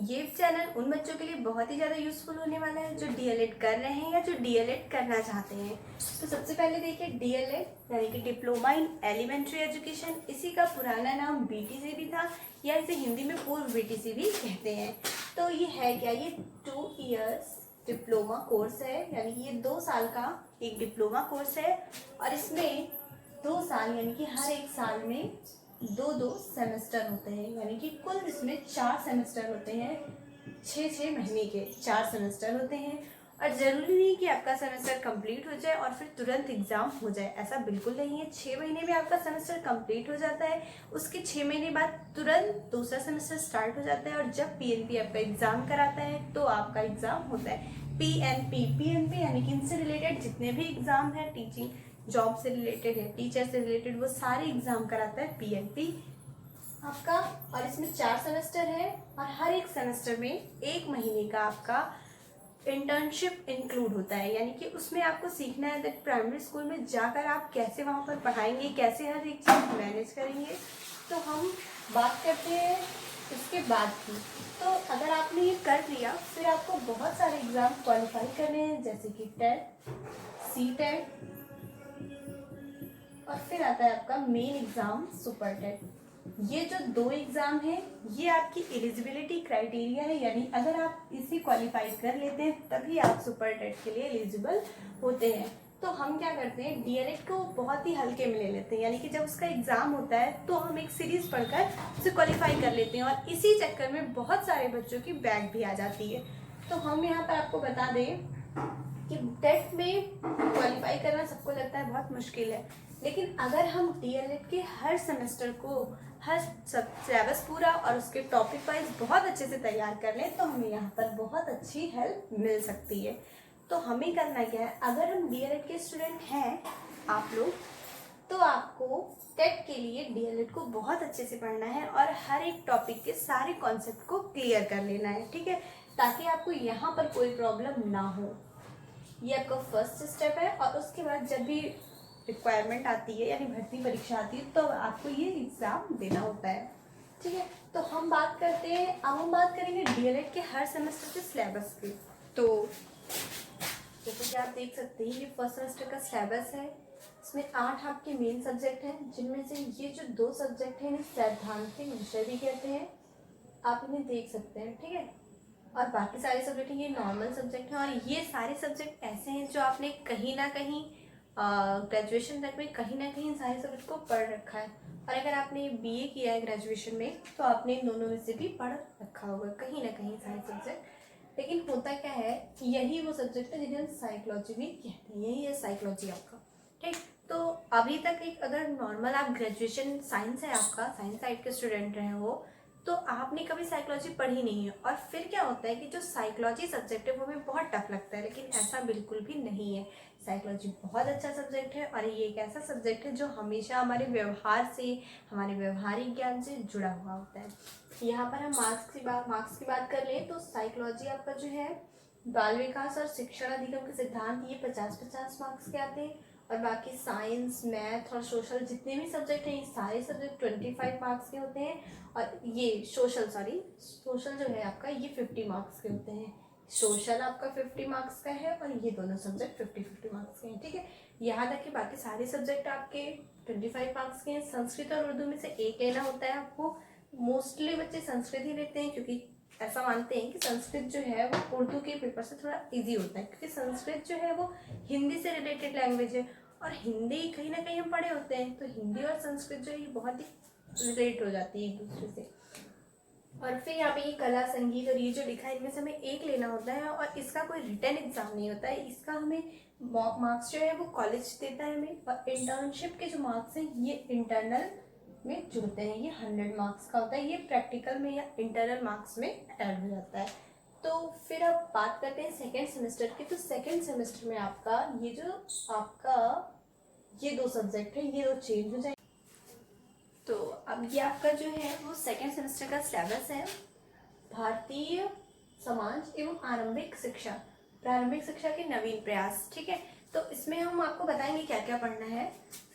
ये चैनल उन बच्चों के लिए बहुत ही ज़्यादा यूज़फुल होने वाला है जो डीएलएड कर रहे हैं या जो डीएलएड करना चाहते हैं। तो सबसे पहले देखिए, डीएलएड यानी कि डिप्लोमा इन एलिमेंट्री एजुकेशन, इसी का पुराना नाम बीटीसी भी था या इसे हिंदी में पूर्व बीटीसी भी कहते हैं। तो ये है क्या, ये 2 इयर्स डिप्लोमा कोर्स है, यानी कि ये 2 साल का एक डिप्लोमा कोर्स है और इसमें 2 साल यानी कि हर एक साल में 2-2 सेमेस्टर होते हैं, यानी कि कुल इसमें 4 सेमेस्टर होते हैं। 6-6 महीने के 4 सेमेस्टर होते हैं और ज़रूरी नहीं कि आपका सेमेस्टर कंप्लीट हो जाए और फिर तुरंत एग्ज़ाम हो जाए, ऐसा बिल्कुल नहीं है। 6 महीने में आपका सेमेस्टर कंप्लीट हो जाता है, उसके 6 महीने बाद तुरंत दूसरा सेमेस्टर स्टार्ट हो जाता है और जब पीएनपी आपका एग्ज़ाम कराता है तो आपका एग्ज़ाम होता है। पीएनपी यानी कि इनसे रिलेटेड जितने भी एग्ज़ाम हैं, टीचिंग जॉब से रिलेटेड है, टीचर से रिलेटेड, वो सारे एग्जाम कराता है पीएनपी आपका। और इसमें 4 सेमेस्टर है और हर एक सेमेस्टर में 1 महीने का आपका इंटर्नशिप इंक्लूड होता है, यानी कि उसमें आपको सीखना है दैट प्राइमरी स्कूल में जाकर आप कैसे वहाँ पर पढ़ाएंगे, कैसे हर एक चीज़ मैनेज करेंगे। तो हम बात करते हैं इसके बाद की। तो अगर आपने ये कर लिया फिर आपको बहुत सारे एग्ज़ाम क्वालिफाई करने हैं, जैसे कि टेट, सीटेट और फिर आता है आपका मेन एग्जाम सुपर टेट। ये जो 2 एग्जाम है ये आपकी एलिजिबिलिटी क्राइटेरिया है, यानी अगर आप इसे क्वालिफाई कर लेते हैं तभी आप सुपर टेट के लिए एलिजिबल होते हैं। तो हम क्या करते हैं, डीएलएड को बहुत ही हल्के में ले लेते हैं, यानी कि जब उसका एग्जाम होता है तो हम एक सीरीज पढ़कर उसे क्वालिफाई कर लेते हैं और इसी चक्कर में बहुत सारे बच्चों की बैक भी आ जाती है। तो हम यहाँ पर आपको बता दें कि टेट में क्वालिफाई करना सबको लगता है बहुत मुश्किल है, लेकिन अगर हम डीएलएड के हर सेमेस्टर को हर सिलेबस पूरा और उसके टॉपिक वाइज बहुत अच्छे से तैयार कर लें तो हमें यहाँ पर बहुत अच्छी हेल्प मिल सकती है। तो हमें करना क्या है, अगर हम डीएलएड के स्टूडेंट हैं आप लोग, तो आपको टेट के लिए डीएलएड को बहुत अच्छे से पढ़ना है और हर एक टॉपिक के सारे कॉन्सेप्ट को क्लियर कर लेना है, ठीक है, ताकि आपको यहाँ पर कोई प्रॉब्लम ना हो। ये आपका फर्स्ट स्टेप है और उसके बाद जब भी रिक्वायरमेंट आती है यानी भर्ती परीक्षा आती है तो आपको ये एग्ज़ाम देना होता है, ठीक है। तो हम बात करते हैं, अब हम बात करेंगे डीएलएड के हर सेमेस्टर के सिलेबस की। तो जैसे कि आप देख सकते हैं ये फर्स्ट सेमेस्टर का सिलेबस है, इसमें 8 आपके मेन सब्जेक्ट हैं, जिनमें से ये जो 2 सब्जेक्ट हैं इन्हें सैद्धांतिक विषय भी कहते हैं, आप इन्हें देख सकते हैं, ठीक है। और बाकी सारे सब्जेक्ट ये नॉर्मल सब्जेक्ट हैं और ये सारे सब्जेक्ट ऐसे हैं जो आपने कहीं ना कहीं ग्रेजुएशन तक में कहीं ना कहीं सारे सब्जेक्ट को पढ़ रखा है। और अगर आपने बीए किया है ग्रेजुएशन में तो आपने इन दोनों में से भी पढ़ रखा होगा कहीं ना कहीं सारे सब्जेक्ट। लेकिन होता क्या है कि यही वो सब्जेक्ट है जिन्हें हम साइकोलॉजी भी कहते हैं, यही है साइकोलॉजी आपका, ठीक। तो अभी तक एक अगर नॉर्मल आप ग्रेजुएशन साइंस है आपका, साइंस साइड के स्टूडेंट रहे हो तो आपने कभी साइकोलॉजी पढ़ी नहीं है और फिर क्या होता है कि जो साइकोलॉजी सब्जेक्ट है वो हमें बहुत टफ लगता है, लेकिन ऐसा बिल्कुल भी नहीं है। साइकोलॉजी बहुत अच्छा सब्जेक्ट है और ये एक ऐसा सब्जेक्ट है जो हमेशा हमारे व्यवहार से, हमारे व्यवहारिक ज्ञान से जुड़ा हुआ होता है। यहाँ पर हम मार्क्स की बात कर लें तो साइकोलॉजी आपका जो है बाल विकास और शिक्षण अधिगम के सिद्धांत, ये 50-50 मार्क्स के आते हैं और बाकी साइंस, मैथ और सोशल जितने भी सब्जेक्ट हैं ये सारे सब्जेक्ट 25 मार्क्स के होते हैं और ये सोशल जो है आपका ये 50 मार्क्स के होते हैं। सोशल आपका 50 मार्क्स का है और ये दोनों सब्जेक्ट 50-50 मार्क्स के हैं, ठीक है। यहाँ तक कि बाकी सारे सब्जेक्ट आपके 25 मार्क्स के हैं। संस्कृत और उर्दू में से एक लेना होता है आपको, मोस्टली बच्चे संस्कृत ही लेते हैं क्योंकि ऐसा मानते हैं कि संस्कृत जो है वो उर्दू के पेपर से थोड़ा इजी होता है, क्योंकि संस्कृत जो है वो हिंदी से रिलेटेड लैंग्वेज है और हिंदी कहीं ना कहीं हम पढ़े होते हैं, तो हिंदी और संस्कृत जो है ये बहुत ही रिलेट हो जाती है एक दूसरे से। और फिर यहाँ पे ये कला, संगीत और ये जो लिखा है इनमें से हमें एक लेना होता है और इसका कोई रिटर्न एग्जाम नहीं होता है, इसका हमें मार्क्स जो है वो कॉलेज देता है हमें। और इंटर्नशिप के जो मार्क्स हैं ये इंटरनल में जुड़ते हैं, ये 100 मार्क्स का होता है, ये प्रैक्टिकल में या इंटरनल मार्क्स में ऐड हो जाता है। तो फिर अब बात करते हैं सेकेंड सेमेस्टर की। तो सेकेंड सेमेस्टर में आपका ये जो आपका ये 2 सब्जेक्ट है ये 2 चेंज हो जाएंगे। तो अब ये आपका जो है वो सेकेंड सेमेस्टर का सिलेबस है, भारतीय समाज एवं आरंभिक शिक्षा, प्रारंभिक शिक्षा के नवीन प्रयास, ठीक है। तो इसमें हम आपको बताएंगे क्या क्या पढ़ना है।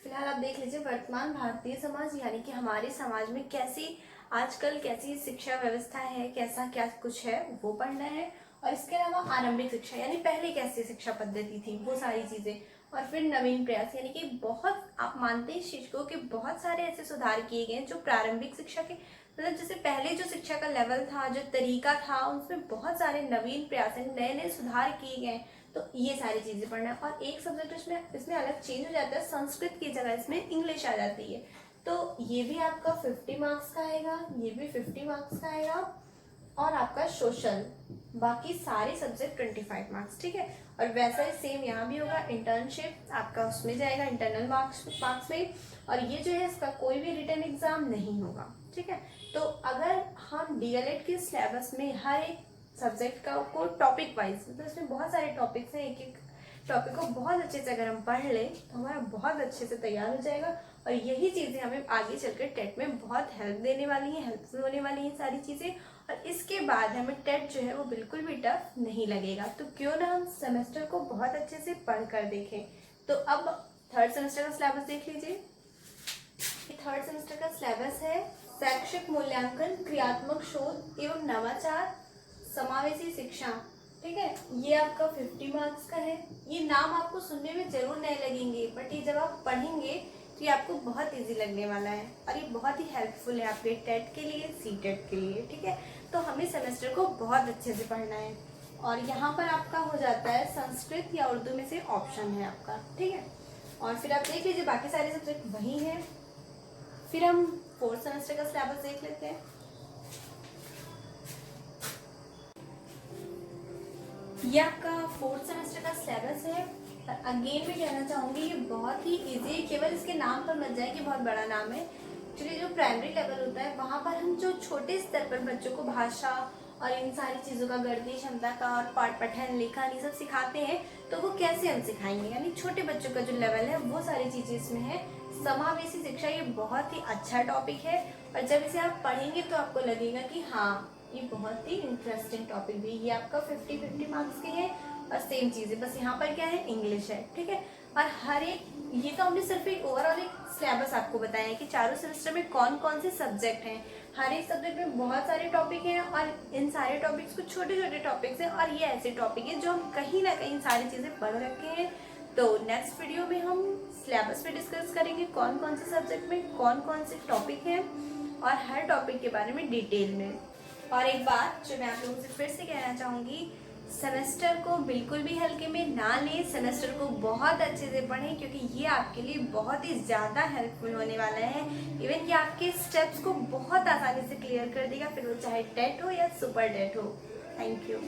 फिलहाल आप देख लीजिए, वर्तमान भारतीय समाज यानी कि हमारे समाज में कैसी आजकल कैसी शिक्षा व्यवस्था है, कैसा क्या कुछ है वो पढ़ना है। और इसके अलावा आरंभिक शिक्षा यानी पहले कैसी शिक्षा पद्धति थी वो सारी चीजें, और फिर नवीन प्रयास यानी कि बहुत आप मानते हैं शिक्षकों के बहुत सारे ऐसे सुधार किए गए जो प्रारंभिक शिक्षा के मतलब जैसे पहले जो शिक्षा का लेवल था, जो तरीका था, उसमें बहुत सारे नवीन प्रयास नए नए सुधार किए गए। तो ये सारी चीजें पढ़ना है। और एक सब्जेक्ट इसमें अलग चेंज हो जाता है, संस्कृत की जगह इसमें इंग्लिश आ जाती है। तो ये भी आपका 50 मार्क्स का आएगा, ये भी 50 मार्क्स का आएगा, और आपका सोशल बाकी सारे सब्जेक्ट 25 मार्क्स, ठीक है। और वैसा ही सेम यहाँ भी होगा, इंटर्नशिप आपका उसमें जाएगा इंटरनल मार्क्स में। और ये जो है इसका कोई भी रिटन एग्जाम नहीं होगा, ठीक है। तो अगर हम डीएलएड के सिलेबस में हर एक सब्जेक्ट का को टॉपिक वाइज, मतलब इसमें बहुत सारे टॉपिक्स हैं, एक एक टॉपिक को बहुत अच्छे से अगर हम पढ़ लें तो हमारा बहुत अच्छे से तैयार हो जाएगा। और यही चीज़ें हमें आगे चलकर टेट में बहुत हेल्प देने वाली हैं, हेल्पफुल होने वाली हैं सारी चीज़ें। और इसके बाद हमें टेट जो है वो बिल्कुल भी टफ नहीं लगेगा। तो क्यों ना हम सेमेस्टर को बहुत अच्छे से पढ़ कर देखें। तो अब थर्ड सेमेस्टर का सिलेबस देख लीजिए। थर्ड सेमेस्टर का सिलेबस है शैक्षिक मूल्यांकन, क्रियात्मक शोध एवं नवाचार, समावेशी शिक्षा, ठीक है। ये आपका 50 मार्क्स का है। ये नाम आपको सुनने में जरूर नए लगेंगे, बट ये जब आप पढ़ेंगे तो ये आपको बहुत इजी लगने वाला है। और ये बहुत ही हेल्पफुल है आपके टेट के लिए, सीटेट के लिए, ठीक है। तो हमें सेमेस्टर को बहुत अच्छे से पढ़ना है। और यहाँ पर आपका हो जाता है संस्कृत या उर्दू में से ऑप्शन है आपका, ठीक है। और फिर आप देख लीजिए बाकी सारे सब्जेक्ट वही हैं। फिर हम फोर्थ सेमेस्टर का सिलेबस देख लेते हैं। ये आपका फोर्थ सेमेस्टर का सिलेबस है। अगेन मैं कहना चाहूँगी ये बहुत ही इजी है, केवल इसके नाम पर मत जाए कि बहुत बड़ा नाम है। एक्चुअली जो प्राइमरी लेवल होता है वहाँ पर हम जो छोटे स्तर पर बच्चों को भाषा और इन सारी चीज़ों का, गणितीय क्षमता का और पाठ पठन लेखन ये सब सिखाते हैं, तो वो कैसे हम सिखाएंगे, यानी छोटे बच्चों का जो लेवल है वो सारी चीज़ें इसमें है। समावेशी शिक्षा ये बहुत ही अच्छा टॉपिक है, और जब इसे आप पढ़ेंगे तो आपको लगेगा कि हाँ ये बहुत ही इंटरेस्टिंग टॉपिक भी। ये आपका 50 मार्क्स के है। और सेम चीज़ है, बस यहाँ पर क्या है, इंग्लिश है, ठीक है। और हर एक, ये तो हमने सिर्फ एक ओवरऑल एक सिलेबस आपको बताया है कि चारों सेमेस्टर में कौन कौन से सब्जेक्ट हैं। हर एक सब्जेक्ट में बहुत सारे टॉपिक हैं, और इन सारे टॉपिक्स को छोटे छोटे टॉपिक्स हैं, और ये ऐसे टॉपिक हैं जो हम कहीं ना कहीं सारी चीज़ें पढ़ रखे हैं। तो नेक्स्ट वीडियो में हम सिलेबस पे डिस्कस करेंगे कौन कौन से सब्जेक्ट में कौन कौन से टॉपिक हैं, और हर टॉपिक के बारे में डिटेल में। और एक बात जो मैं आप लोगों से फिर से कहना चाहूँगी, सेमेस्टर को बिल्कुल भी हल्के में ना लें, सेमेस्टर को बहुत अच्छे से पढ़ें, क्योंकि ये आपके लिए बहुत ही ज़्यादा हेल्पफुल होने वाला है। इवन ये आपके स्टेप्स को बहुत आसानी से क्लियर कर देगा, फिर वो चाहे टेट हो या सुपर टेट हो। Thank you.